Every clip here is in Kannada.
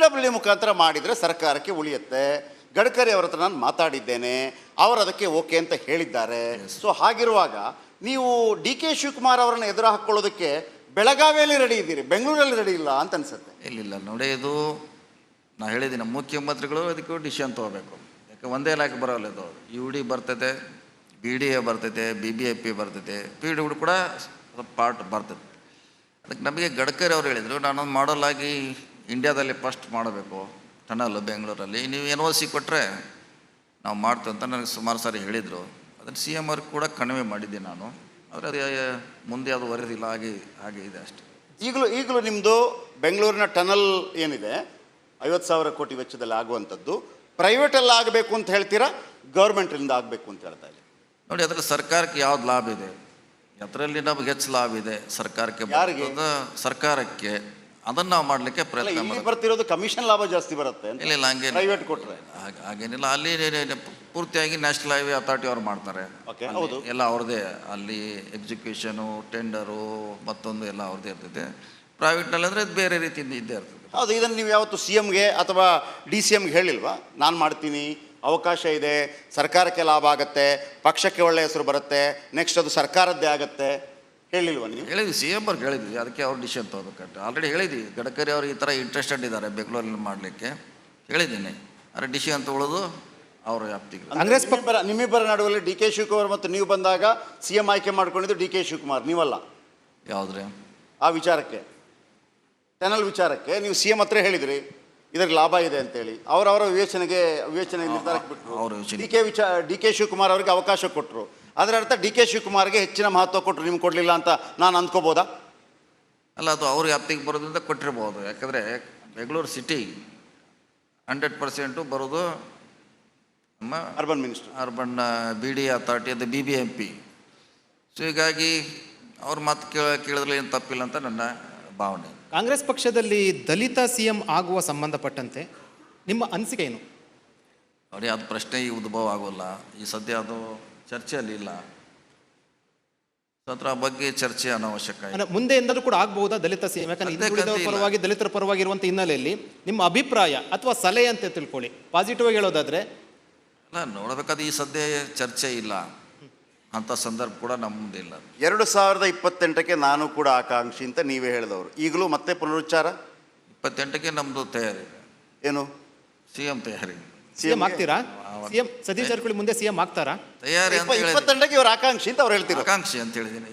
PWD ಮುಖಾಂತರ ಮಾಡಿದರೆ ಸರ್ಕಾರಕ್ಕೆ ಉಳಿಯುತ್ತೆ. ಗಡ್ಕರಿ ಅವ್ರ ಹತ್ರ ನಾನು ಮಾತಾಡಿದ್ದೇನೆ, ಅವರು ಅದಕ್ಕೆ ಓಕೆ ಅಂತ ಹೇಳಿದ್ದಾರೆ. ಸೊ ಹಾಗಿರುವಾಗ ನೀವು DK ಶಿವಕುಮಾರ್ ಅವರನ್ನು ಎದುರು ಹಾಕ್ಕೊಳ್ಳೋದಕ್ಕೆ ಬೆಳಗಾವಿಯಲ್ಲಿ ರೆಡಿ ಇದ್ದೀರಿ, ಬೆಂಗಳೂರಲ್ಲಿ ರೆಡಿ ಇಲ್ಲ ಅಂತ ಅನ್ಸುತ್ತೆ. ಇಲ್ಲ ನೋಡಿ, ಇದು ನಾ ಹೇಳಿದ್ದೀನಿ, ಮುಖ್ಯಮಂತ್ರಿಗಳು ಅದಕ್ಕೆ ಡಿಸಿಷನ್ ತೊಗೋಬೇಕು. ಯಾಕೆ ಒಂದೇ ಇಲಾಖೆ ಬರೋಲ್ಲ, ಇದು UD ಬರ್ತೈತೆ, BDA ಬರ್ತೈತೆ, BBMP ಬರ್ತೈತೆ, PWD ಕೂಡ ಪಾರ್ಟ್ ಬರ್ತೈತೆ. ಅದಕ್ಕೆ ನಮಗೆ ಗಡ್ಕರಿ ಅವ್ರು ಹೇಳಿದರು, ನಾನೊಂದು ಮಾಡಲ್ ಆಗಿ ಇಂಡಿಯಾದಲ್ಲಿ ಫಸ್ಟ್ ಮಾಡಬೇಕು ಟನಲ್ ಬೆಂಗಳೂರಲ್ಲಿ, ನೀವು NOC ಕೊಟ್ಟರೆ ನಾವು ಮಾಡ್ತೀವಿ ಅಂತ ನನಗೆ ಸುಮಾರು ಸಾರಿ ಹೇಳಿದರು. ಅದನ್ನು CM ಅವ್ರಿಗೆ ಕೂಡ ಕಡಿಮೆ ಮಾಡಿದ್ದೆ ನಾನು, ಆದರೆ ಅದು ಮುಂದೆ ಅದು ವರದಿಲ್ಲ, ಹಾಗೆ ಇದೆ ಅಷ್ಟೇ. ಈಗಲೂ ನಿಮ್ಮದು ಬೆಂಗಳೂರಿನ ಟನಲ್ ಏನಿದೆ 50,000 ಕೋಟಿ ವೆಚ್ಚದಲ್ಲಿ ಆಗುವಂಥದ್ದು ಪ್ರೈವೇಟಲ್ಲಿ ಆಗಬೇಕು ಅಂತ ಹೇಳ್ತೀರಾ, ಗೌರ್ಮೆಂಟಿಂದ ಆಗಬೇಕು ಅಂತ ಹೇಳ್ತಾ ಇದ್ದೀವಿ. ನೋಡಿ, ಅದರಲ್ಲಿ ಸರ್ಕಾರಕ್ಕೆ ಯಾವ್ದು ಲಾಭ ಇದೆ, ಅದರಲ್ಲಿ ನಮಗೆ ಹೆಚ್ಚು ಲಾಭ ಇದೆ ಸರ್ಕಾರಕ್ಕೆ. ಸರ್ಕಾರಕ್ಕೆ ಅದನ್ನು ನಾವು ಮಾಡಲಿಕ್ಕೆ ಪ್ರಯತ್ನ ಮಾಡಿ. ಬರ್ತಿರೋದು ಕಮಿಷನ್ ಲಾಭ ಜಾಸ್ತಿ ಬರುತ್ತೆ. ಇಲ್ಲ ಹಂಗೆ ಪ್ರೈವೇಟ್ ಕೊಟ್ಟರೆ ಹಾಗೇನಿಲ್ಲ. ಅಲ್ಲಿ ಪೂರ್ತಿಯಾಗಿ ನ್ಯಾಷನಲ್ ಹೈವೇ ಅಥಾರಿಟಿ ಅವ್ರು ಮಾಡ್ತಾರೆ, ಎಲ್ಲ ಅವ್ರದ್ದೇ. ಅಲ್ಲಿ ಎಕ್ಸಿಕ್ಯೂಷನು, ಟೆಂಡರು, ಮತ್ತೊಂದು ಎಲ್ಲ ಅವ್ರದ್ದೇ ಇರ್ತೈತೆ. ಪ್ರೈವೇಟ್ನಲ್ಲಿ ಅಂದರೆ ಬೇರೆ ರೀತಿಯಿಂದ ಇದ್ದೇ ಇರ್ತದೆ. ಹೌದು. ಇದನ್ನು ನೀವು ಯಾವತ್ತು CMಗೆ ಅಥವಾ DCMಗೆ ಹೇಳಿಲ್ವಾ, ನಾನು ಮಾಡ್ತೀನಿ, ಅವಕಾಶ ಇದೆ, ಸರ್ಕಾರಕ್ಕೆ ಲಾಭ ಆಗುತ್ತೆ, ಪಕ್ಷಕ್ಕೆ ಒಳ್ಳೆಯ ಹೆಸರು ಬರುತ್ತೆ, ನೆಕ್ಸ್ಟ್ ಅದು ಸರ್ಕಾರದ್ದೇ ಆಗುತ್ತೆ, ಹೇಳಿಲ್ವ ನೀವು? ಹೇಳಿದ್ವಿ, CM ಅವ್ರಿಗೆ ಹೇಳಿದ್ವಿ, ಅದಕ್ಕೆ ಅವ್ರು ಡಿಸಿಷನ್ ತೊಗೋಬೇಕಂತ ಆಲ್ರೆಡಿ ಹೇಳಿದ್ವಿ. ಗಡ್ಕರಿ ಅವರು ಈ ಥರ ಇಂಟ್ರೆಸ್ಟೆಡ್ ಇದ್ದಾರೆ ಬೆಂಗಳೂರಲ್ಲಿ ಮಾಡಲಿಕ್ಕೆ, ಹೇಳಿದ್ದೀನಿ. ಆದರೆ ಡಿಸಿಷನ್ ತೊಗೊಳ್ಳೋದು ಅವರು ವ್ಯಾಪ್ತಿಗೆ. ಕಾಂಗ್ರೆಸ್ ನಿಮ್ಮಿಬ್ಬರ ನಡುವಲ್ಲಿ DK ಶಿವಕುಮಾರ್ ಮತ್ತು ನೀವು ಬಂದಾಗ CM ಆಯ್ಕೆ ಮಾಡ್ಕೊಂಡಿದ್ದು DK ಶಿವಕುಮಾರ್, ನೀವಲ್ಲ. ಯಾವುದ್ರಿ? ಆ ವಿಚಾರಕ್ಕೆ, ಟನಲ್ ವಿಚಾರಕ್ಕೆ ನೀವು CM ಹತ್ರ ಹೇಳಿದ್ರಿ ಇದರಲ್ಲಿ ಲಾಭ ಇದೆ ಅಂತೇಳಿ, ಅವರವರ ವಿವೇಚನೆ ನಿರ್ಧಾರಕ್ಕೆ ಬಿಟ್ಟರು. DK ಶಿವಕುಮಾರ್ ಅವರಿಗೆ ಅವಕಾಶ ಕೊಟ್ಟರು. ಅದರ ಅರ್ಥ DK ಶಿವಕುಮಾರ್ಗೆ ಹೆಚ್ಚಿನ ಮಹತ್ವ ಕೊಟ್ಟರು, ನಿಮ್ಗೆ ಕೊಡಲಿಲ್ಲ ಅಂತ ನಾನು ಅಂದ್ಕೋಬೋದಾ? ಅಲ್ಲ, ಅದು ಅವ್ರ ವ್ಯಾಪ್ತಿಗೆ ಬರೋದ್ರಿಂದ ಕೊಟ್ಟಿರ್ಬೋದು. ಯಾಕಂದರೆ ಬೆಂಗಳೂರು ಸಿಟಿ 100% ಬರೋದು ನಮ್ಮ ಅರ್ಬನ್ BDA ಅಥಾರಿಟಿ ಅದು BBMP. ಸೊ ಹೀಗಾಗಿ ಅವ್ರ ಮಾತು ಕೇಳಿದ್ರೆ ಏನು ತಪ್ಪಿಲ್ಲ ಅಂತ ನನ್ನ ಭಾವನೆ. ಕಾಂಗ್ರೆಸ್ ಪಕ್ಷದಲ್ಲಿ ದಲಿತ CM ಆಗುವ ಸಂಬಂಧಪಟ್ಟಂತೆ ನಿಮ್ಮ ಅನಿಸಿಕೆ ಏನು? ನೋಡಿ, ಅದು ಪ್ರಶ್ನೆ ಈಗ ಉದ್ಭವ ಆಗೋಲ್ಲ, ಈ ಸದ್ಯ ಅದು ಚರ್ಚೆಯಲ್ಲಿ ಇಲ್ಲ. ಅದರ ಬಗ್ಗೆ ಚರ್ಚೆ ಅನಾವಶ್ಯಕ. ಮುಂದೆ ಎಂದರೂ ಕೂಡ ಆಗಬಹುದಾ ದಲಿತ CM? ಯಾಕಂದ್ರೆ ದಲಿತರ ಪರವಾಗಿ ಇರುವಂಥ ಹಿನ್ನೆಲೆಯಲ್ಲಿ ನಿಮ್ಮ ಅಭಿಪ್ರಾಯ ಅಥವಾ ಸಲಹೆ ಅಂತ ತಿಳ್ಕೊಳ್ಳಿ, ಪಾಸಿಟಿವ್ ಆಗಿ ಹೇಳೋದಾದ್ರೆ. ಅಲ್ಲ, ನೋಡಬೇಕಾದ್ರೆ ಈ ಸದ್ಯ ಚರ್ಚೆ ಇಲ್ಲ, ಅಂಥ ಸಂದರ್ಭ ಕೂಡ ನಮ್ಮ ಮುಂದೆ ಇಲ್ಲ. 2028ಕ್ಕೆ ನಾನು ಕೂಡ ಆಕಾಂಕ್ಷಿ ಅಂತ ನೀವೇ ಹೇಳಿದವರು, ಈಗಲೂ ಮತ್ತೆ ಪುನರುಚ್ಚಾರ? 28ಕ್ಕೆ ನಮ್ಮದು ತಯಾರಿ. ಏನು? CM ತಯಾರಿ. CM ಆಗ್ತೀರಾ? CM ಸತೀಶ್ ಜಾರಕಿಹೊಳಿ ಮುಂದೆ CM ಆಗ್ತಾರಾ? ತಯಾರಿ. 28ಕ್ಕೆ ಇವರು ಆಕಾಂಕ್ಷಿ ಅಂತ ಅವ್ರು ಹೇಳ್ತೀರಾ? ಆಕಾಂಕ್ಷಿ ಅಂತ ಹೇಳಿದ್ದೀನಿ.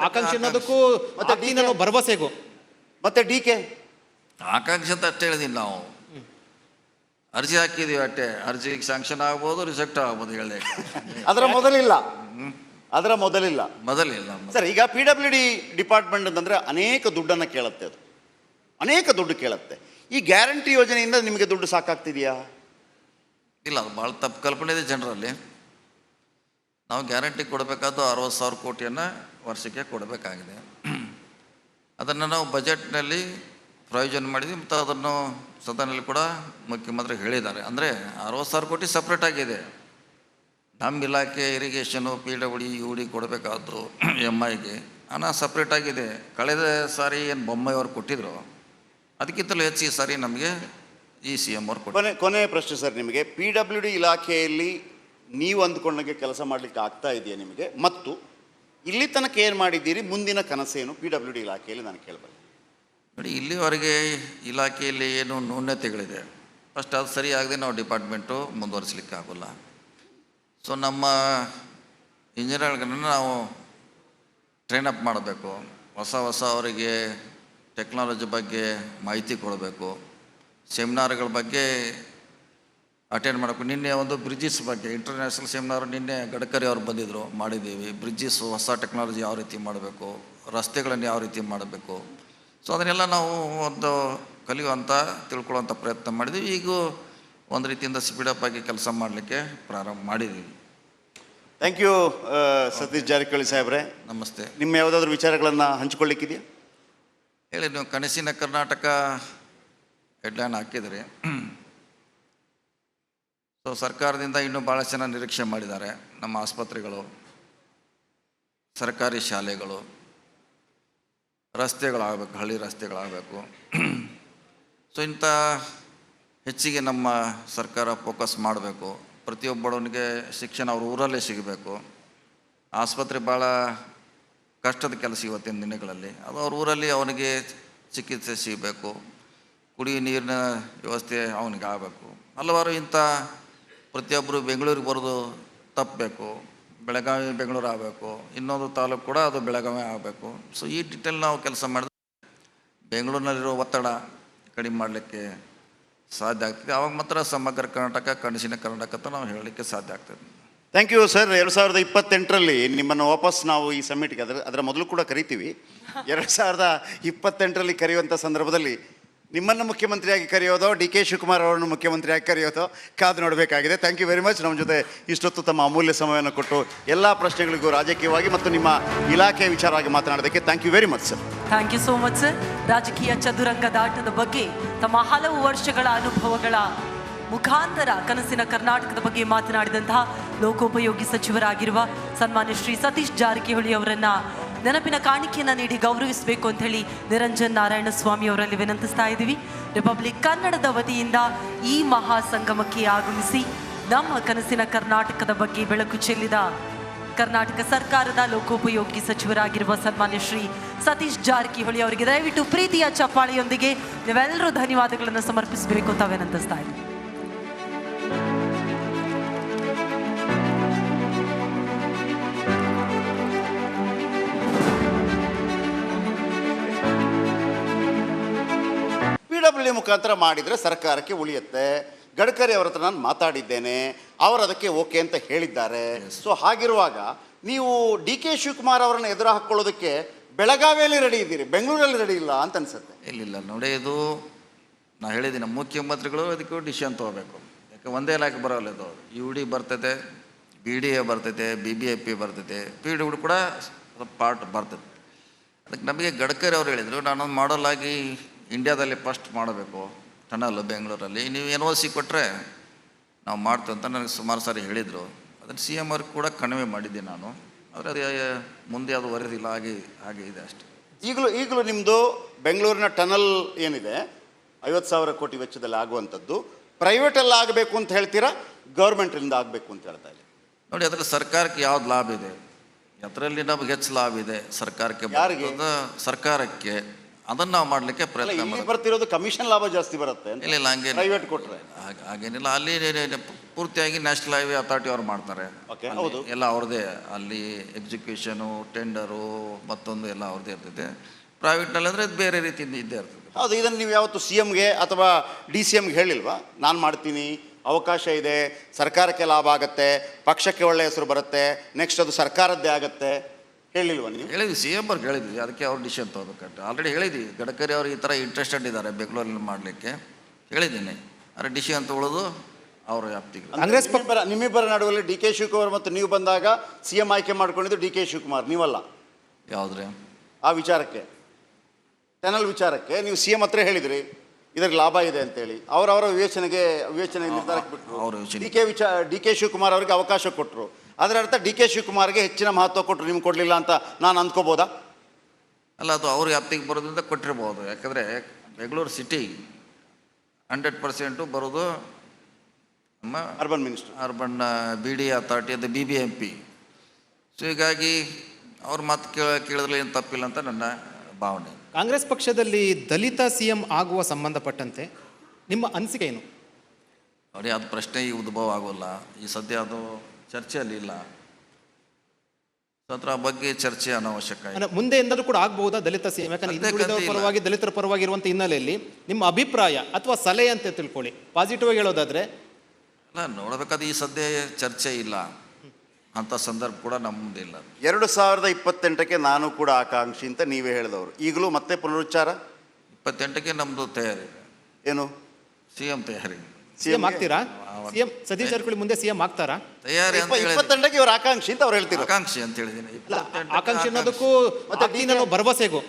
ಆಕಾಂಕ್ಷಿ ಅನ್ನೋದಕ್ಕೂ ಮತ್ತೆ ಭರವಸೆಗೂ ಮತ್ತೆ DK ಆಕಾಂಕ್ಷಿ ಅಂತ ಅಷ್ಟೇ ಹೇಳಿದೀನಿ. ನಾವು ಅರ್ಜಿ ಹಾಕಿದೀವಿ, ಅಷ್ಟೇ. ಅರ್ಜಿಗೆ ಸ್ಯಾಂಕ್ಷನ್ ಆಗ್ಬೋದು, ರಿಜೆಕ್ಟ್ ಆಗ್ಬೋದು, ಹೇಳಿ. ಅದರ ಮೊದಲಿಲ್ಲ. ಸರ್, ಈಗ PWD ಡಿಪಾರ್ಟ್ಮೆಂಟ್ ಅಂತಂದರೆ ಅನೇಕ ದುಡ್ಡನ್ನು ಕೇಳುತ್ತೆ, ಅದು ಅನೇಕ ದುಡ್ಡು ಕೇಳುತ್ತೆ. ಈ ಗ್ಯಾರಂಟಿ ಯೋಜನೆಯಿಂದ ನಿಮಗೆ ದುಡ್ಡು ಸಾಕಾಗ್ತಿದೆಯಾ? ಇಲ್ಲ, ಅದು ಭಾಳ ತಪ್ಪು ಕಲ್ಪನೆ ಇದೆ ಜನರಲ್ಲಿ. ನಾವು ಗ್ಯಾರಂಟಿ ಕೊಡಬೇಕಾದ್ದು 60,000 ಕೋಟಿಯನ್ನು ವರ್ಷಕ್ಕೆ ಕೊಡಬೇಕಾಗಿದೆ. ಅದನ್ನು ನಾವು ಬಜೆಟ್ನಲ್ಲಿ ಪ್ರಯೋಜನ ಮಾಡಿದ್ವಿ, ಮತ್ತು ಅದನ್ನು ಸದನದಲ್ಲಿ ಕೂಡ ಮುಖ್ಯಮಂತ್ರಿ ಹೇಳಿದ್ದಾರೆ. ಅಂದರೆ 60,000 ಕೋಟಿ ಸಪ್ರೇಟ್ ಆಗಿದೆ. ನಮ್ಮ ಇಲಾಖೆ ಇರಿಗೇಷನು, PWD UD ಕೊಡಬೇಕಾದ್ರು MIಗೆ ಹಣ ಸಪ್ರೇಟ್ ಆಗಿದೆ. ಕಳೆದ ಸಾರಿ ಏನು ಬೊಮ್ಮಾಯಿಯವ್ರು ಕೊಟ್ಟಿದ್ರು, ಅದಕ್ಕಿಂತಲೂ ಹೆಚ್ಚು ಈ ಸಾರಿ ನಮಗೆ ಈ CM ಅವ್ರು ಕೊಟ್ಟು. ಕೊನೆಯ ಪ್ರಶ್ನೆ ಸರ್, ನಿಮಗೆ PWD ಇಲಾಖೆಯಲ್ಲಿ ನೀವು ಅಂದ್ಕೊಂಡಂಗೆ ಕೆಲಸ ಮಾಡಲಿಕ್ಕೆ ಆಗ್ತಾ ಇದೆಯಾ ನಿಮಗೆ? ಮತ್ತು ಇಲ್ಲಿ ತನಕ ಏನು ಮಾಡಿದ್ದೀರಿ, ಮುಂದಿನ ಕನಸೇನು PWD ಇಲಾಖೆಯಲ್ಲಿ ನಾನು ಕೇಳಬಲ್ಲೆ? ನೋಡಿ, ಇಲ್ಲಿವರೆಗೆ ಇಲಾಖೆಯಲ್ಲಿ ಏನು ನ್ಯೂನತೆಗಳಿದೆ, ಫಸ್ಟ್ ಅದು ಸರಿಯಾಗದೆ ನಾವು ಡಿಪಾರ್ಟ್ಮೆಂಟು ಮುಂದುವರಿಸಲಿಕ್ಕೆ ಆಗೋಲ್ಲ. ಸೊ ನಮ್ಮ ಇಂಜಿನಿಯರ್ಗಳನ್ನು ನಾವು ಟ್ರೈನಪ್ ಮಾಡಬೇಕು, ಹೊಸ ಅವರಿಗೆ ಟೆಕ್ನಾಲಜಿ ಬಗ್ಗೆ ಮಾಹಿತಿ ಕೊಡಬೇಕು, ಸೆಮಿನಾರ್ಗಳ ಬಗ್ಗೆ ಅಟೆಂಡ್ ಮಾಡಬೇಕು. ನಿನ್ನೆ ಒಂದು ಬ್ರಿಡ್ಜಸ್ ಬಗ್ಗೆ ಇಂಟರ್ನ್ಯಾಷನಲ್ ಸೆಮಿನಾರ್ ನಿನ್ನೆ ಗಡ್ಕರಿ ಅವರು ಬಂದಿದ್ದರು, ಮಾಡಿದ್ದೀವಿ. ಬ್ರಿಡ್ಜಸ್ ಹೊಸ ಟೆಕ್ನಾಲಜಿ ಯಾವ ರೀತಿ ಮಾಡಬೇಕು, ರಸ್ತೆಗಳನ್ನು ಯಾವ ರೀತಿ ಮಾಡಬೇಕು, ಸೊ ಅದನ್ನೆಲ್ಲ ನಾವು ಒಂದು ಕಲಿಯುವಂಥ ತಿಳ್ಕೊಳ್ಳುವಂಥ ಪ್ರಯತ್ನ ಮಾಡಿದ್ದೀವಿ. ಈಗ ಒಂದು ರೀತಿಯಿಂದ ಸ್ಪೀಡಪ್ ಆಗಿ ಕೆಲಸ ಮಾಡಲಿಕ್ಕೆ ಪ್ರಾರಂಭ ಮಾಡಿದ್ದೀವಿ. ಥ್ಯಾಂಕ್ ಯು ಸತೀಶ್ ಜಾರಕಿಹೊಳಿ ಸಾಹೇಬ್ರೆ. ನಮಸ್ತೆ. ನಿಮ್ಮ ಯಾವುದಾದ್ರೂ ವಿಚಾರಗಳನ್ನು ಹಂಚ್ಕೊಳ್ಳಿಕ್ಕಿದೆಯಾ? ಹೇಳಿ. ನೀವು ಕನಸಿನ ಕರ್ನಾಟಕ ಹೆಡ್ಲೈನ್ ಹಾಕಿದ್ರಿ. ಸೊ ಸರ್ಕಾರದಿಂದ ಇನ್ನೂ ಭಾಳ ಜನ ನಿರೀಕ್ಷೆ ಮಾಡಿದ್ದಾರೆ. ನಮ್ಮ ಆಸ್ಪತ್ರೆಗಳು, ಸರ್ಕಾರಿ ಶಾಲೆಗಳು, ರಸ್ತೆಗಳಾಗಬೇಕು, ಹಳ್ಳಿ ರಸ್ತೆಗಳಾಗಬೇಕು. ಸೊ ಇಂಥ ಹೆಚ್ಚಿಗೆ ನಮ್ಮ ಸರ್ಕಾರ ಫೋಕಸ್ ಮಾಡಬೇಕು. ಪ್ರತಿಯೊಬ್ಬ ಬಡವನಿಗೆ ಶಿಕ್ಷಣ ಅವ್ರ ಊರಲ್ಲೇ ಸಿಗಬೇಕು. ಆಸ್ಪತ್ರೆ ಭಾಳ ಕಷ್ಟದ ಕೆಲಸ ಇವತ್ತಿನ ದಿನಗಳಲ್ಲಿ. ಅದು ಅವ್ರ ಊರಲ್ಲಿ ಅವನಿಗೆ ಚಿಕಿತ್ಸೆ ಸಿಗಬೇಕು. ಕುಡಿಯುವ ನೀರಿನ ವ್ಯವಸ್ಥೆ ಅವನಿಗೆ ಆಗಬೇಕು. ಹಲವಾರು ಇಂಥ ಪ್ರತಿಯೊಬ್ಬರು ಬೆಂಗಳೂರಿಗೆ ಬರೋದು ತಪ್ಪಬೇಕು. ಬೆಳಗಾವಿ ಬೆಂಗಳೂರು ಆಗಬೇಕು. ಇನ್ನೊಂದು ತಾಲೂಕು ಕೂಡ ಅದು ಬೆಳಗಾವಿ ಆಗಬೇಕು. ಸೊ ಈ ನಿಟ್ಟಿನಲ್ಲಿ ನಾವು ಕೆಲಸ ಮಾಡಿದ್ರೆ ಬೆಂಗಳೂರಿನಲ್ಲಿರೋ ಒತ್ತಡ ಕಡಿಮೆ ಮಾಡಲಿಕ್ಕೆ ಸಾಧ್ಯ ಆಗ್ತದೆ. ಆವಾಗ ಮಾತ್ರ ಸಮಗ್ರ ಕರ್ನಾಟಕ, ಕನಸಿನ ಕರ್ನಾಟಕ ಅಂತ ನಾವು ಹೇಳಲಿಕ್ಕೆ ಸಾಧ್ಯ ಆಗ್ತದೆ. Thank you sir. 2028ರಲ್ಲಿ ನಿಮ್ಮನ್ನು ವಾಪಸ್ ನಾವು ಈ ಸಮ್ಮಿಟ್ಗೆ ಅದರ ಮೊದಲು ಕೂಡ ಕರಿತೀವಿ. 2028ರಲ್ಲಿ ಕರೆಯುವಂಥ ಸಂದರ್ಭದಲ್ಲಿ ನಿಮ್ಮನ್ನು ಮುಖ್ಯಮಂತ್ರಿಯಾಗಿ ಕರೆಯೋದೋ ಡಿ ಕೆ ಶಿವಕುಮಾರ್ ಅವರನ್ನು ಮುಖ್ಯಮಂತ್ರಿಯಾಗಿ ಕರೆಯೋದೋ ಕಾದು ನೋಡಬೇಕಾಗಿದೆ. Thank you very much. ನಮ್ಮ ಜೊತೆ ಇಷ್ಟೊತ್ತು ತಮ್ಮ ಅಮೂಲ್ಯ ಸಮಯವನ್ನು ಕೊಟ್ಟು ಎಲ್ಲ ಪ್ರಶ್ನೆಗಳಿಗೂ ರಾಜಕೀಯವಾಗಿ ಮತ್ತು ನಿಮ್ಮ ಇಲಾಖೆಯ ವಿಚಾರವಾಗಿ ಮಾತನಾಡೋದಕ್ಕೆ thank you very much sir. Thank you so much sir. ರಾಜಕೀಯ ಚದುರಂಗದಾಟದ ಬಗ್ಗೆ ತಮ್ಮ ಹಲವು ವರ್ಷಗಳ ಅನುಭವಗಳ ಮುಖಾಂತರ ಕನಸಿನ ಕರ್ನಾಟಕದ ಬಗ್ಗೆ ಮಾತನಾಡಿದಂತಹ ಲೋಕೋಪಯೋಗಿ ಸಚಿವರಾಗಿರುವ ಸನ್ಮಾನ್ಯ ಶ್ರೀ ಸತೀಶ್ ಜಾರಕಿಹೊಳಿ ಅವರನ್ನ ನೆನಪಿನ ಕಾಣಿಕೆಯನ್ನು ನೀಡಿ ಗೌರವಿಸಬೇಕು ಅಂತ ಹೇಳಿ ನಿರಂಜನ್ ನಾರಾಯಣ ಸ್ವಾಮಿ ಅವರಲ್ಲಿ ವಿನಂತಿಸ್ತಾ ಇದ್ದೀವಿ. ರಿಪಬ್ಲಿಕ್ ಕನ್ನಡದ ವತಿಯಿಂದ ಈ ಮಹಾ ಸಂಗಮಕ್ಕೆ ಆಗಮಿಸಿ ನಮ್ಮ ಕನಸಿನ ಕರ್ನಾಟಕದ ಬಗ್ಗೆ ಬೆಳಕು ಚೆಲ್ಲಿದ ಕರ್ನಾಟಕ ಸರ್ಕಾರದ ಲೋಕೋಪಯೋಗಿ ಸಚಿವರಾಗಿರುವ ಸನ್ಮಾನ್ಯ ಶ್ರೀ ಸತೀಶ್ ಜಾರಕಿಹೊಳಿ ಅವರಿಗೆ ದಯವಿಟ್ಟು ಪ್ರೀತಿಯ ಚಪ್ಪಾಳೆಯೊಂದಿಗೆ ನೀವೆಲ್ಲರೂ ಧನ್ಯವಾದಗಳನ್ನು ಸಮರ್ಪಿಸಬೇಕು ಅಂತ ವಿನಂತಿಸ್ತಾ ಇದ್ದೀವಿ. PWD ಮುಖಾಂತರ ಮಾಡಿದರೆ ಸರ್ಕಾರಕ್ಕೆ ಉಳಿಯುತ್ತೆ. ಗಡ್ಕರಿ ಅವರ ಹತ್ರ ನಾನು ಮಾತಾಡಿದ್ದೇನೆ, ಅವರು ಅದಕ್ಕೆ ಓಕೆ ಅಂತ ಹೇಳಿದ್ದಾರೆ. ಸೊ ಹಾಗಿರುವಾಗ ನೀವು ಡಿ ಕೆ ಶಿವಕುಮಾರ್ ಅವರನ್ನು ಎದುರು ಹಾಕ್ಕೊಳ್ಳೋದಕ್ಕೆ ಬೆಳಗಾವಿಯಲ್ಲಿ ರೆಡಿ ಇದ್ದೀರಿ, ಬೆಂಗಳೂರಲ್ಲಿ ರೆಡಿ ಇಲ್ಲ ಅಂತ ಅನ್ಸುತ್ತೆ. ಇಲ್ಲ ನೋಡಿ, ಇದು ನಾ ಹೇಳಿದ್ದೀನಿ, ಮುಖ್ಯಮಂತ್ರಿಗಳು ಅದಕ್ಕೆ ಡಿಸಿಷನ್ ತೊಗೋಬೇಕು. ಯಾಕೆ ಒಂದೇ ಇಲಾಖೆ ಬರೋಲ್ಲ. ಇದು UD ಬರ್ತೈತೆ, BDA ಬರ್ತೈತೆ, BBIP ಬರ್ತೈತೆ, PWD ಕೂಡ ಪಾರ್ಟ್ ಬರ್ತೈತೆ. ಅದಕ್ಕೆ ನಮಗೆ ಗಡ್ಕರಿ ಅವರು ಹೇಳಿದರು, ನಾನೊಂದು ಮಾಡಲ್ ಆಗಿ ಇಂಡಿಯಾದಲ್ಲಿ ಫಸ್ಟ್ ಮಾಡಬೇಕು ಟನಲ್ ಬೆಂಗಳೂರಲ್ಲಿ, ನೀವು NOC ಕೊಟ್ಟರೆ ನಾವು ಮಾಡ್ತೀವಿ ಅಂತ ನನಗೆ ಸುಮಾರು ಸಾರಿ ಹೇಳಿದರು. ಅದನ್ನು CM ಅವ್ರಿಗೆ ಕೂಡ ಕಡಿಮೆ ಮಾಡಿದ್ದೆ ನಾನು. ಆದರೆ ಅದು ಮುಂದೆ ಅದು ವರದಿಲ್ಲ, ಹಾಗೆ ಇದೆ ಅಷ್ಟೇ. ಈಗಲೂ ನಿಮ್ಮದು ಬೆಂಗಳೂರಿನ ಟನಲ್ ಏನಿದೆ 50,000 ಕೋಟಿ ವೆಚ್ಚದಲ್ಲಿ ಆಗುವಂಥದ್ದು ಪ್ರೈವೇಟಲ್ಲಿ ಆಗಬೇಕು ಅಂತ ಹೇಳ್ತೀರಾ, ಗೌರ್ಮೆಂಟಿಂದ ಆಗಬೇಕು ಅಂತ ಹೇಳ್ತಾ ಇದ್ದೀವಿ. ನೋಡಿ, ಅದರಲ್ಲಿ ಸರ್ಕಾರಕ್ಕೆ ಯಾವ್ದು ಲಾಭ ಇದೆ, ಅದರಲ್ಲಿ ನಮ್ಗೆ ಹೆಚ್ಚು ಲಾಭ ಇದೆ ಸರ್ಕಾರಕ್ಕೆ. ಸರ್ಕಾರಕ್ಕೆ ಅದನ್ನು ನಾವು ಮಾಡಲಿಕ್ಕೆ ಪ್ರಯತ್ನ ಮಾಡಿ. ಬರ್ತಿರೋದು ಕಮಿಷನ್ ಲಾಭ ಜಾಸ್ತಿ ಬರುತ್ತೆ. ಇಲ್ಲ ಹಂಗೆ ಪ್ರೈವೇಟ್ ಕೊಟ್ಟರೆ ಹಾಗೇನಿಲ್ಲ. ಅಲ್ಲಿ ಪೂರ್ತಿಯಾಗಿ ನ್ಯಾಷನಲ್ ಹೈವೇ ಅಥಾರಿಟಿ ಅವ್ರು ಮಾಡ್ತಾರೆ. ಎಲ್ಲ ಅವ್ರದ್ದೇ, ಅಲ್ಲಿ ಎಕ್ಸಿಕ್ಯೂಷನು, ಟೆಂಡರು, ಮತ್ತೊಂದು ಎಲ್ಲ ಅವ್ರದ್ದೇ ಇರ್ತೈತೆ. ಪ್ರೈವೇಟ್ನಲ್ಲಿ ಅಂದರೆ ಬೇರೆ ರೀತಿಯಿಂದ ಇದ್ದೇ ಇರ್ತದೆ. ಹೌದು. ಇದನ್ನು ನೀವು ಯಾವತ್ತು CMಗೆ ಅಥವಾ DCMಗೆ ಹೇಳಿಲ್ವಾ, ನಾನು ಮಾಡ್ತೀನಿ, ಅವಕಾಶ ಇದೆ, ಸರ್ಕಾರಕ್ಕೆ ಲಾಭ ಆಗುತ್ತೆ, ಪಕ್ಷಕ್ಕೆ ಒಳ್ಳೆಯ ಹೆಸರು ಬರುತ್ತೆ, ನೆಕ್ಸ್ಟ್ ಅದು ಸರ್ಕಾರದ್ದೇ ಆಗುತ್ತೆ, ಹೇಳಿಲ್ವ ನೀವು? ಹೇಳಿದ್ವಿ, CM ಅವ್ರಿಗೆ ಹೇಳಿದ್ವಿ. ಅದಕ್ಕೆ ಅವ್ರು ಡಿಸಿಷನ್ ತೊಗೋಬೇಕಂತ ಆಲ್ರೆಡಿ ಹೇಳಿದ್ವಿ. ಗಡ್ಕರಿ ಅವರು ಈ ಥರ ಇಂಟ್ರೆಸ್ಟೆಡ್ ಇದ್ದಾರೆ ಬೆಂಗಳೂರಲ್ಲಿ ಮಾಡಲಿಕ್ಕೆ ಹೇಳಿದ್ದೀನಿ. ಆದರೆ ಡಿಸಿಷನ್ ತೊಗೊಳ್ಳೋದು ಅವರ ವ್ಯಾಪ್ತಿಗೆ. ಕಾಂಗ್ರೆಸ್ ನಿಮ್ಮಿಬ್ಬರ ನಡುವಲ್ಲಿ ಡಿ ಕೆ ಶಿವಕುಮಾರ್ ಮತ್ತು ನೀವು ಬಂದಾಗ CM ಆಯ್ಕೆ ಮಾಡ್ಕೊಂಡಿದ್ದು ಡಿ ಕೆ ಶಿವಕುಮಾರ್, ನೀವಲ್ಲ. ಯಾವುದ್ರಿ? ಆ ವಿಚಾರಕ್ಕೆ, ಟನಲ್ ವಿಚಾರಕ್ಕೆ ನೀವು CM ಹತ್ರ ಹೇಳಿದ್ರಿ ಇದ್ರಿಗೆ ಲಾಭ ಇದೆ ಅಂತೇಳಿ. ಅವರವರ ವಿವೇಚನೆ ನಿರ್ಧಾರಕ್ಕೆ ಬಿಟ್ಟರು. ಡಿ ಕೆ ಶಿವಕುಮಾರ್ ಅವರಿಗೆ ಅವಕಾಶ ಕೊಟ್ಟರು. ಅದರ ಅರ್ಥ ಡಿ ಕೆ ಶಿವಕುಮಾರ್ಗೆ ಹೆಚ್ಚಿನ ಮಹತ್ವ ಕೊಟ್ಟರು, ನಿಮ್ಗೆ ಕೊಡಲಿಲ್ಲ ಅಂತ ನಾನು ಅಂದ್ಕೋಬೋದಾ? ಅಲ್ಲ, ಅದು ಅವ್ರ ವ್ಯಾಪ್ತಿಗೆ ಬರೋದ್ರಿಂದ ಕೊಟ್ಟಿರ್ಬೋದು. ಯಾಕಂದರೆ ಬೆಂಗಳೂರು ಸಿಟಿ 100% ಬರೋದು ನಮ್ಮ urban minister, urban BDA authority, ಅದು BBMP. ಸೊ ಹೀಗಾಗಿ ಅವ್ರ ಮಾತು ಕೇಳಿದ್ರೆ ಏನು ತಪ್ಪಿಲ್ಲ ಅಂತ ನನ್ನ ಭಾವನೆ. ಕಾಂಗ್ರೆಸ್ ಪಕ್ಷದಲ್ಲಿ ದಲಿತ CM ಆಗುವ ಸಂಬಂಧಪಟ್ಟಂತೆ ನಿಮ್ಮ ಅನಿಸಿಕೆ ಏನು? ನೋಡಿ, ಅದು ಪ್ರಶ್ನೆ ಈಗ ಉದ್ಭವ ಆಗೋಲ್ಲ. ಈ ಸದ್ಯ ಅದು ಚರ್ಚೆಯಲ್ಲಿ ಇಲ್ಲ. ಅದರ ಬಗ್ಗೆ ಚರ್ಚೆ ಅನಾವಶ್ಯಕ. ಮುಂದೆ ಎಂದಾದ್ರೂ ಕೂಡ ಆಗಬಹುದಾ ದಲಿತ CM? ಯಾಕಂದ್ರೆ ಹಿಂದುಳಿದವರ ಪರವಾಗಿ, ದಲಿತರ ಪರವಾಗಿ ಇರುವಂಥ ಹಿನ್ನೆಲೆಯಲ್ಲಿ ನಿಮ್ಮ ಅಭಿಪ್ರಾಯ ಅಥವಾ ಸಲಹೆ ಅಂತ ತಿಳ್ಕೊಳ್ಳಿ, ಪಾಸಿಟಿವ್ ಆಗಿ ಹೇಳೋದಾದ್ರೆ. ಅಲ್ಲ, ನೋಡಬೇಕಾದ್ರೆ ಈ ಸದ್ಯ ಚರ್ಚೆ ಇಲ್ಲ, ಅಂಥ ಸಂದರ್ಭ ಕೂಡ ನಮ್ಮ ಮುಂದೆ ಇಲ್ಲ. 2028ಕ್ಕೆ ನಾನು ಕೂಡ ಆಕಾಂಕ್ಷಿ ಅಂತ ನೀವೇ ಹೇಳಿದವರು. ಈಗಲೂ ಮತ್ತೆ ಪುನರುಚ್ಚಾರ? 28ಕ್ಕೆ ನಮ್ಮದು ತಯಾರಿ. ಏನು? CM ತಯಾರಿ. CM ಆಗ್ತೀರಾ? CM ಸತೀಶ್ ಜಾರಕಿಹೊಳಿ ಮುಂದೆ CM ಆಗ್ತಾರಾ? ತಯಾರಿ ಅಂತ 28ಕ್ಕೆ ಇವರು ಆಕಾಂಕ್ಷಿ ಅಂತ ಅವ್ರು ಹೇಳ್ತೀರಾ? ಆಕಾಂಕ್ಷಿ ಅಂತ ಹೇಳಿದ್ದೀನಿ. ಆಕಾಂಕ್ಷಿ ಅನ್ನೋದಕ್ಕೂ ಮತ್ತೆ ಭರವಸೆಗೂ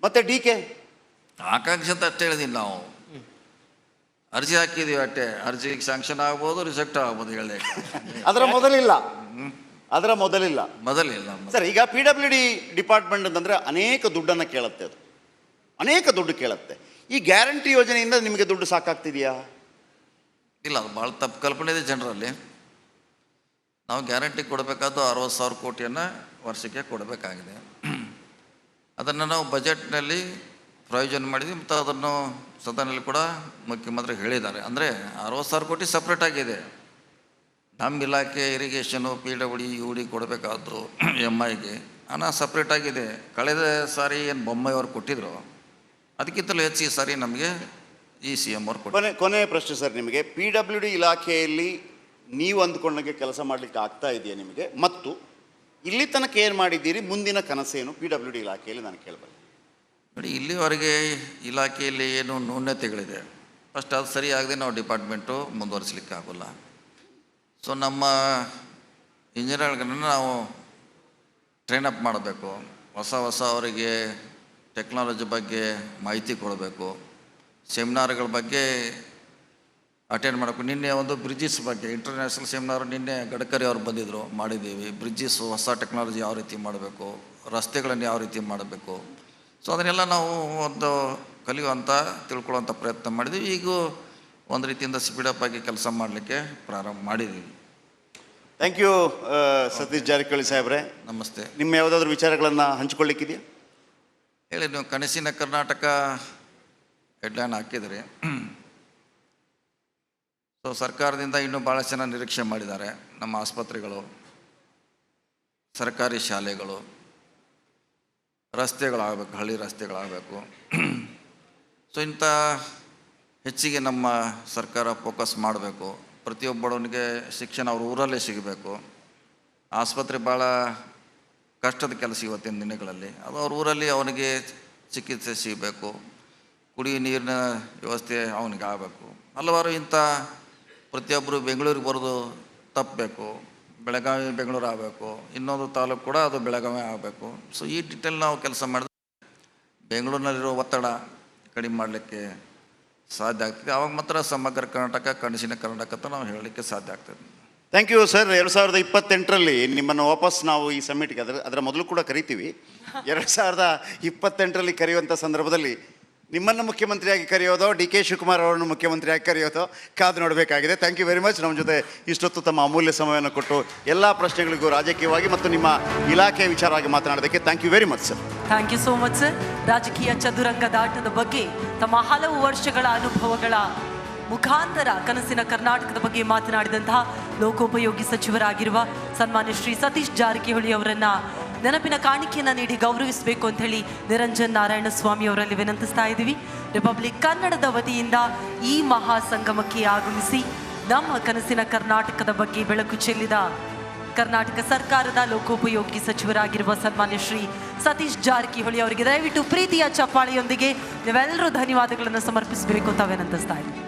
ಮತ್ತೆ DK ಆಕಾಂಕ್ಷಿ ಅಂತ ಅಷ್ಟೇ ಹೇಳಿದೀನಿ. ನಾವು ಅರ್ಜಿ ಹಾಕಿದೀವಿ ಅಷ್ಟೇ. ಅರ್ಜಿಗೆ ಸ್ಯಾಂಕ್ಷನ್ ಆಗ್ಬೋದು, ರಿಜೆಕ್ಟ್ ಆಗ್ಬೋದು. ಹೇಳಿ, ಅದರ ಮೊದಲಿಲ್ಲ. ಸರ್, ಈಗ PWD ಡಿಪಾರ್ಟ್ಮೆಂಟ್ ಅಂತಂದರೆ ಅನೇಕ ದುಡ್ಡನ್ನು ಕೇಳುತ್ತೆ. ಅದು ಅನೇಕ ದುಡ್ಡು ಕೇಳುತ್ತೆ. ಈ ಗ್ಯಾರಂಟಿ ಯೋಜನೆಯಿಂದ ನಿಮಗೆ ದುಡ್ಡು ಸಾಕಾಗ್ತಿದೆಯಾ? ಇಲ್ಲ, ಅದು ಭಾಳ ತಪ್ಪು ಕಲ್ಪನೆ ಇದೆ ಜನರಲ್ಲಿ. ನಾವು ಗ್ಯಾರಂಟಿ ಕೊಡಬೇಕಾದ್ದು 60,000 ಕೋಟಿಯನ್ನು ವರ್ಷಕ್ಕೆ ಕೊಡಬೇಕಾಗಿದೆ. ಅದನ್ನು ನಾವು ಬಜೆಟ್ನಲ್ಲಿ ಪ್ರಯೋಜನ ಮಾಡಿದ್ವಿ ಮತ್ತು ಅದನ್ನು ಸದನಲ್ಲಿ ಕೂಡ ಮುಖ್ಯಮಂತ್ರಿ ಹೇಳಿದ್ದಾರೆ. ಅಂದರೆ 60,000 ಕೋಟಿ ಸಪ್ರೇಟ್ ಆಗಿದೆ. ನಮ್ಮ ಇಲಾಖೆ ಇರಿಗೇಷನು, PWD, UD ಕೊಡಬೇಕಾದ್ರು MIಗೆ ಹಣ ಸಪ್ರೇಟ್ ಆಗಿದೆ. ಕಳೆದ ಸಾರಿ ಏನು ಬೊಮ್ಮಾಯಿಯವ್ರು ಕೊಟ್ಟಿದ್ರು ಅದಕ್ಕಿಂತಲೂ ಹೆಚ್ಚು ಈ ಸಾರಿ ನಮಗೆ ಈ CM ಅವ್ರು ಕೊಟ್ಟರು. ಕೊನೆಯ ಪ್ರಶ್ನೆ ಸರ್, ನಿಮಗೆ PWD ಇಲಾಖೆಯಲ್ಲಿ ನೀವು ಅಂದ್ಕೊಂಡಂಗೆ ಕೆಲಸ ಮಾಡಲಿಕ್ಕೆ ಆಗ್ತಾ ಇದೆಯಾ ನಿಮಗೆ? ಮತ್ತು ಇಲ್ಲಿ ತನಕ ಏನು ಮಾಡಿದ್ದೀರಿ, ಮುಂದಿನ ಕನಸೇನು PWD ಇಲಾಖೆಯಲ್ಲಿ ನಾನು ಕೇಳಬಲ್ಲೆ? ನೋಡಿ, ಇಲ್ಲಿವರೆಗೆ ಇಲಾಖೆಯಲ್ಲಿ ಏನು ನ್ಯೂನತೆಗಳಿದೆ, ಫಸ್ಟ್ ಅದು ಸರಿಯಾಗದೆ ನಾವು ಡಿಪಾರ್ಟ್ಮೆಂಟು ಮುಂದುವರಿಸಲಿಕ್ಕೆ ಆಗೋಲ್ಲ. ಸೊ ನಮ್ಮ ಇಂಜಿನಿಯರ್ಗಳನ್ನ ನಾವು ಟ್ರೈನಪ್ ಮಾಡಬೇಕು, ಹೊಸ ಅವರಿಗೆ ಟೆಕ್ನಾಲಜಿ ಬಗ್ಗೆ ಮಾಹಿತಿ ಕೊಡಬೇಕು, ಸೆಮಿನಾರ್ಗಳ ಬಗ್ಗೆ ಅಟೆಂಡ್ ಮಾಡಬೇಕು. ನಿನ್ನೆ ಒಂದು ಬ್ರಿಡ್ಜಸ್ ಬಗ್ಗೆ ಇಂಟರ್ನ್ಯಾಷನಲ್ ಸೆಮಿನಾರ್ ನಿನ್ನೆ ಗಡ್ಕರಿ ಅವರು ಬಂದಿದ್ದರು, ಮಾಡಿದ್ದೀವಿ. ಬ್ರಿಡ್ಜಸ್ ಹೊಸ ಟೆಕ್ನಾಲಜಿ ಯಾವ ರೀತಿ ಮಾಡಬೇಕು, ರಸ್ತೆಗಳನ್ನು ಯಾವ ರೀತಿ ಮಾಡಬೇಕು, ಸೊ ಅದನ್ನೆಲ್ಲ ನಾವು ಒಂದು ಕಲಿಯುವಂಥ ತಿಳ್ಕೊಳ್ಳುವಂಥ ಪ್ರಯತ್ನ ಮಾಡಿದ್ದೀವಿ. ಈಗ ಒಂದು ರೀತಿಯಿಂದ ಸ್ಪೀಡಪ್ ಆಗಿ ಕೆಲಸ ಮಾಡಲಿಕ್ಕೆ ಪ್ರಾರಂಭ ಮಾಡಿದ್ದೀವಿ. ಥ್ಯಾಂಕ್ ಯು ಸತೀಶ್ ಜಾರಕಿಹೊಳಿ ಸಾಹೇಬ್ರೆ. ನಮಸ್ತೆ. ನಿಮ್ಮ ಯಾವುದಾದ್ರೂ ವಿಚಾರಗಳನ್ನು ಹಂಚಿಕೊಳ್ಳಿಕ್ಕಿದೆಯಾ? ಹೇಳಿ, ನೀವು ಕನಸಿನ ಕರ್ನಾಟಕ ಹೆಡ್ಲೈನ್ ಹಾಕಿದ್ರಿ. ಸೊ ಸರ್ಕಾರದಿಂದ ಇನ್ನೂ ಭಾಳ ಜನ ನಿರೀಕ್ಷೆ ಮಾಡಿದ್ದಾರೆ. ನಮ್ಮ ಆಸ್ಪತ್ರೆಗಳು, ಸರ್ಕಾರಿ ಶಾಲೆಗಳು, ರಸ್ತೆಗಳಾಗಬೇಕು, ಹಳ್ಳಿ ರಸ್ತೆಗಳಾಗಬೇಕು. ಸೊ ಇಂಥ ಹೆಚ್ಚಿಗೆ ನಮ್ಮ ಸರ್ಕಾರ ಫೋಕಸ್ ಮಾಡಬೇಕು. ಪ್ರತಿಯೊಬ್ಬನಿಗೆ ಶಿಕ್ಷಣ ಅವ್ರ ಊರಲ್ಲೇ ಸಿಗಬೇಕು. ಆಸ್ಪತ್ರೆ ಭಾಳ ಕಷ್ಟದ ಕೆಲಸ ಇವತ್ತಿನ ದಿನಗಳಲ್ಲಿ. ಅದು ಅವ್ರ ಊರಲ್ಲಿ ಅವನಿಗೆ ಚಿಕಿತ್ಸೆ ಸಿಗಬೇಕು. ಕುಡಿಯುವ ನೀರಿನ ವ್ಯವಸ್ಥೆ ಅವನಿಗೆ ಆಗಬೇಕು. ಹಲವಾರು ಇಂಥ ಪ್ರತಿಯೊಬ್ಬರು ಬೆಂಗಳೂರಿಗೆ ಬರೋದು ತಪ್ಪಬೇಕು. ಬೆಳಗಾವಿ ಬೆಂಗಳೂರು ಆಗಬೇಕು, ಇನ್ನೊಂದು ತಾಲೂಕು ಕೂಡ ಅದು ಬೆಳಗಾವಿ ಆಗಬೇಕು. ಸೊ ಈ ಡೀಟೇಲ್ ನಾವು ಕೆಲಸ ಮಾಡಿದ್ರೆ ಬೆಂಗಳೂರಿನಲ್ಲಿರೋ ಒತ್ತಡ ಕಡಿಮೆ ಮಾಡಲಿಕ್ಕೆ ಸಾಧ್ಯ ಆಗ್ತದೆ. ಆವಾಗ ಮಾತ್ರ ಸಮಗ್ರ ಕರ್ನಾಟಕ, ಕನಸಿನ ಕರ್ನಾಟಕ ಅಂತ ನಾವು ಹೇಳಲಿಕ್ಕೆ ಸಾಧ್ಯ ಆಗ್ತದೆ. Thank you sir. 2028ರಲ್ಲಿ ನಿಮ್ಮನ್ನು ವಾಪಸ್ ನಾವು ಈ ಸಮ್ಮಿಟ್ಗೆ ಅದರ ಮೊದಲು ಕೂಡ ಕರಿತೀವಿ. 2028ರಲ್ಲಿ ಕರೆಯುವಂಥ ಸಂದರ್ಭದಲ್ಲಿ ನಿಮ್ಮನ್ನು ಮುಖ್ಯಮಂತ್ರಿಯಾಗಿ ಕರೆಯೋದೋ DK ಶಿವಕುಮಾರ್ ಅವರನ್ನು ಮುಖ್ಯಮಂತ್ರಿಯಾಗಿ ಕರೆಯೋದೋ ಕಾದು ನೋಡಬೇಕಾಗಿದೆ. Thank you very much. ನಮ್ಮ ಜೊತೆ ಇಷ್ಟೊತ್ತು ತಮ್ಮ ಅಮೂಲ್ಯ ಸಮಯವನ್ನು ಕೊಟ್ಟು ಎಲ್ಲ ಪ್ರಶ್ನೆಗಳಿಗೂ ರಾಜಕೀಯವಾಗಿ ಮತ್ತು ನಿಮ್ಮ ಇಲಾಖೆಯ ವಿಚಾರವಾಗಿ ಮಾತನಾಡೋದಕ್ಕೆ thank you very much sir. Thank you so much sir. ರಾಜಕೀಯ ಚದುರಂಗದಾಟದ ಬಗ್ಗೆ ತಮ್ಮ ಹಲವು ವರ್ಷಗಳ ಅನುಭವಗಳ ಮುಖಾಂತರ ಕನಸಿನ ಕರ್ನಾಟಕದ ಬಗ್ಗೆ ಮಾತನಾಡಿದಂತಹ ಲೋಕೋಪಯೋಗಿ ಸಚಿವರಾಗಿರುವ ಸನ್ಮಾನ್ಯ ಶ್ರೀ ಸತೀಶ್ ಜಾರಕಿಹೊಳಿ ಅವರನ್ನ ನೆನಪಿನ ಕಾಣಿಕೆಯನ್ನು ನೀಡಿ ಗೌರವಿಸಬೇಕು ಅಂತ ಹೇಳಿ ನಿರಂಜನ್ ನಾರಾಯಣ ಸ್ವಾಮಿ ಅವರಲ್ಲಿ ವಿನಂತಿಸ್ತಾ ಇದ್ದೀವಿ. ರಿಪಬ್ಲಿಕ್ ಕನ್ನಡದ ವತಿಯಿಂದ ಈ ಮಹಾ ಸಂಗಮಕ್ಕೆ ಆಗಮಿಸಿ ನಮ್ಮ ಕನಸಿನ ಕರ್ನಾಟಕದ ಬಗ್ಗೆ ಬೆಳಕು ಚೆಲ್ಲಿದ ಕರ್ನಾಟಕ ಸರ್ಕಾರದ ಲೋಕೋಪಯೋಗಿ ಸಚಿವರಾಗಿರುವ ಸನ್ಮಾನ್ಯ ಶ್ರೀ ಸತೀಶ್ ಜಾರಕಿಹೊಳಿ ಅವರಿಗೆ ದಯವಿಟ್ಟು ಪ್ರೀತಿಯ ಚಪ್ಪಾಳೆಯೊಂದಿಗೆ ನೀವೆಲ್ಲರೂ ಧನ್ಯವಾದಗಳನ್ನು ಸಮರ್ಪಿಸಬೇಕು ಅಂತ ವಿನಂತಿಸ್ತಾ ಇದ್ದೀವಿ.